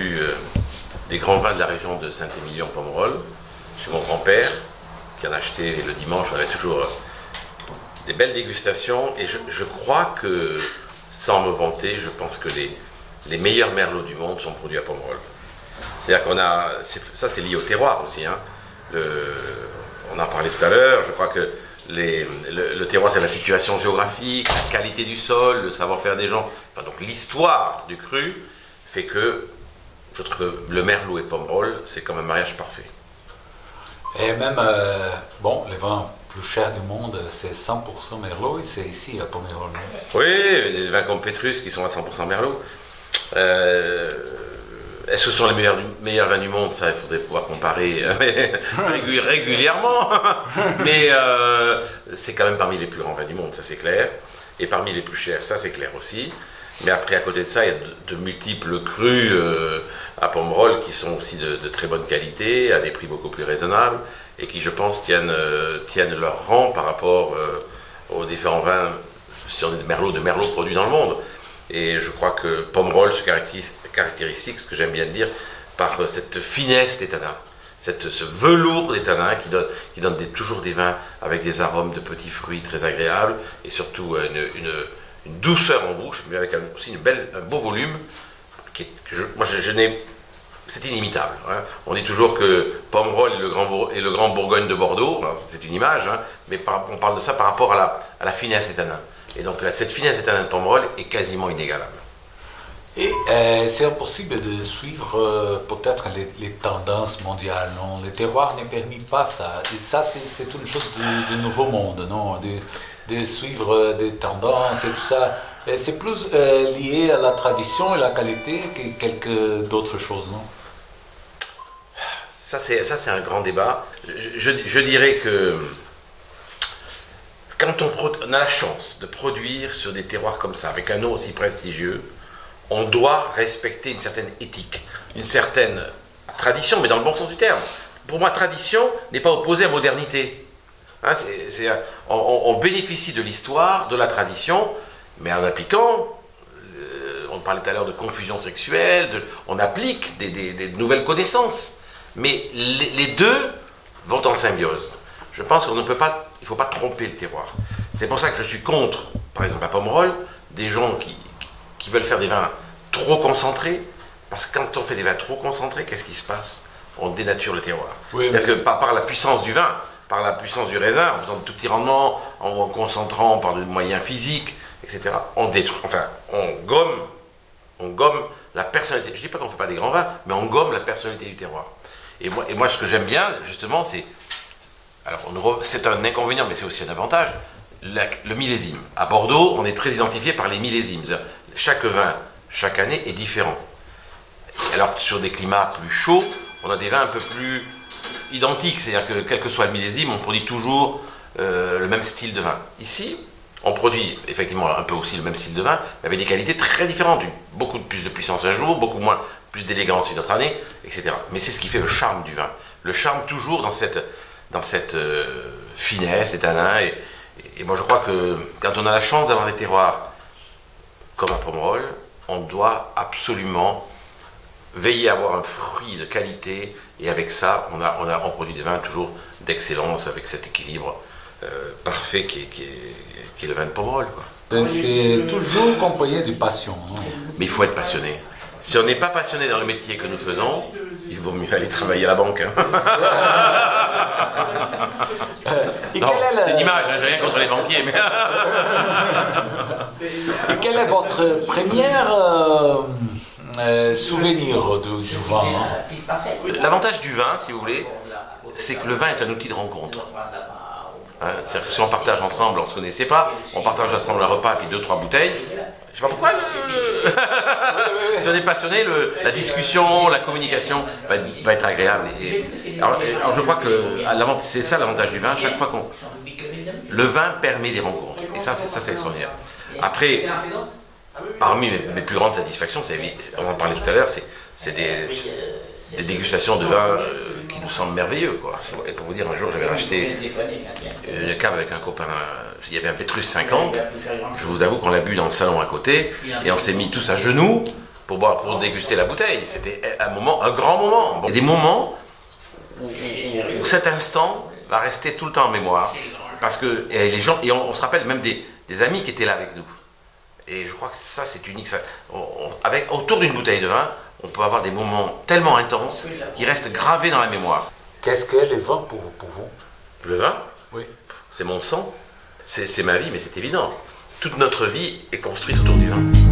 bu des grands vins de la région de Saint-Émilion-Pomerol, chez mon grand-père, qui en achetait le dimanche. On avait toujours des belles dégustations. Et je crois que, sans me vanter, je pense que les meilleurs merlots du monde sont produits à Pomerol. C'est-à-dire qu'on a... Ça, c'est lié au terroir aussi. Hein. On en parlait tout à l'heure. Je crois que le terroir, c'est la situation géographique, la qualité du sol, le savoir-faire des gens. Enfin, donc l'histoire du cru fait que je trouve que le merlot et Pomerol, c'est comme un mariage parfait. Et même, bon, les vins plus chers du monde, c'est 100% merlot, et c'est ici à Pomerol. Oui, les vins comme Pétrus qui sont à 100% merlot. Est-ce que ce sont les meilleurs vins du monde? Ça, il faudrait pouvoir comparer régulièrement. Mais c'est quand même parmi les plus grands vins du monde, ça c'est clair. Et parmi les plus chers, ça c'est clair aussi. Mais après, à côté de ça, il y a de multiples crus à Pomerol qui sont aussi de très bonne qualité, à des prix beaucoup plus raisonnables, et qui, je pense, tiennent leur rang par rapport aux différents vins sur des merlots produits dans le monde. Et je crois que Pomerol se caractérise, ce que j'aime bien dire, par cette finesse des tanins, ce velours des tanins qui donne toujours des vins avec des arômes de petits fruits très agréables, et surtout une douceur en bouche, mais avec aussi un beau volume. C'est inimitable. Hein. On dit toujours que Pomerol est le grand Bourgogne de Bordeaux, c'est une image, hein, mais on parle de ça par rapport à la finesse des tanins. Et donc cette finesse des tanins de Pomerol est quasiment inégalable. Et c'est impossible de suivre peut-être les tendances mondiales, non? Le terroir ne permet pas ça. Et ça, c'est une chose du nouveau monde, non? De suivre des tendances et tout ça. C'est plus lié à la tradition et la qualité que quelque d'autres choses, non? Ça, c'est un grand débat. Je dirais que quand on a la chance de produire sur des terroirs comme ça, avec un nom aussi prestigieux, on doit respecter une certaine éthique, une certaine tradition, mais dans le bon sens du terme. Pour moi, tradition n'est pas opposée à modernité. Hein, on bénéficie de l'histoire, de la tradition, mais en appliquant, on parlait tout à l'heure de confusion sexuelle, on applique des nouvelles connaissances. Mais les deux vont en symbiose. Je pense qu'il ne faut pas tromper le terroir. C'est pour ça que je suis contre, par exemple à Pomerol, des gens qui veulent faire des vins trop concentrés, parce que quand on fait des vins trop concentrés, qu'est-ce qui se passe? On dénature le terroir. Oui, c'est-à-dire que par la puissance du vin, par la puissance du raisin, en faisant de tout petits rendements, en concentrant par des moyens physiques, etc., on détruit, enfin, on gomme la personnalité. Je ne dis pas qu'on ne fait pas des grands vins, mais on gomme la personnalité du terroir. Et moi ce que j'aime bien, justement, c'est... Alors, c'est un inconvénient, mais c'est aussi un avantage. Le millésime. À Bordeaux, on est très identifié par les millésimes. Chaque vin, chaque année, est différent. Alors, sur des climats plus chauds, on a des vins un peu plus identiques. C'est-à-dire que, quel que soit le millésime, on produit toujours le même style de vin. Ici, on produit effectivement un peu aussi le même style de vin, mais avec des qualités très différentes. Beaucoup plus de puissance un jour, beaucoup moins, plus d'élégance une autre année, etc. Mais c'est ce qui fait le charme du vin. Le charme toujours dans cette finesse, ces tanins. Et moi je crois que quand on a la chance d'avoir des terroirs comme à Pomerol, on doit absolument veiller à avoir un fruit de qualité, et avec ça on produit des vins toujours d'excellence, avec cet équilibre parfait qui est le vin de Pomerol. C'est toujours accompagné de passion. Non? Mais il faut être passionné. Si on n'est pas passionné dans le métier que nous faisons, il vaut mieux aller travailler à la banque. Hein. C'est une image, hein, j'ai rien contre les banquiers. Mais... Et quel est votre premier souvenir du vin? L'avantage du vin, si vous voulez, c'est que le vin est un outil de rencontre. Hein, c'est-à-dire que si on partage ensemble, on ne se connaissait pas, on partage ensemble un repas et puis 2-3 bouteilles. Je sais pas pourquoi. Si on est passionné, la discussion, la communication va être agréable. Alors je crois que c'est ça l'avantage du vin. Chaque fois le vin permet des rencontres. Et ça c'est extraordinaire. Après, parmi mes plus grandes satisfactions, on en parlait tout à l'heure, c'est des dégustations de vin qui nous semblent merveilleux, quoi. Et pour vous dire, un jour j'avais racheté une cave avec un copain, il y avait un Pétrus 50, je vous avoue qu'on l'a bu dans le salon à côté, et on s'est mis tous à genoux pour boire, pour déguster la bouteille. C'était un moment, un grand moment. Il y a des moments où cet instant va rester tout le temps en mémoire. Parce que les gens, et on se rappelle même des amis qui étaient là avec nous. Et je crois que ça, c'est unique. Autour d'une bouteille de vin, on peut avoir des moments tellement intenses qui restent gravés dans la mémoire. Qu'est-ce qu'est le vin pour vous? Le vin, oui. C'est mon sang, c'est ma vie, mais c'est évident. Toute notre vie est construite autour du vin.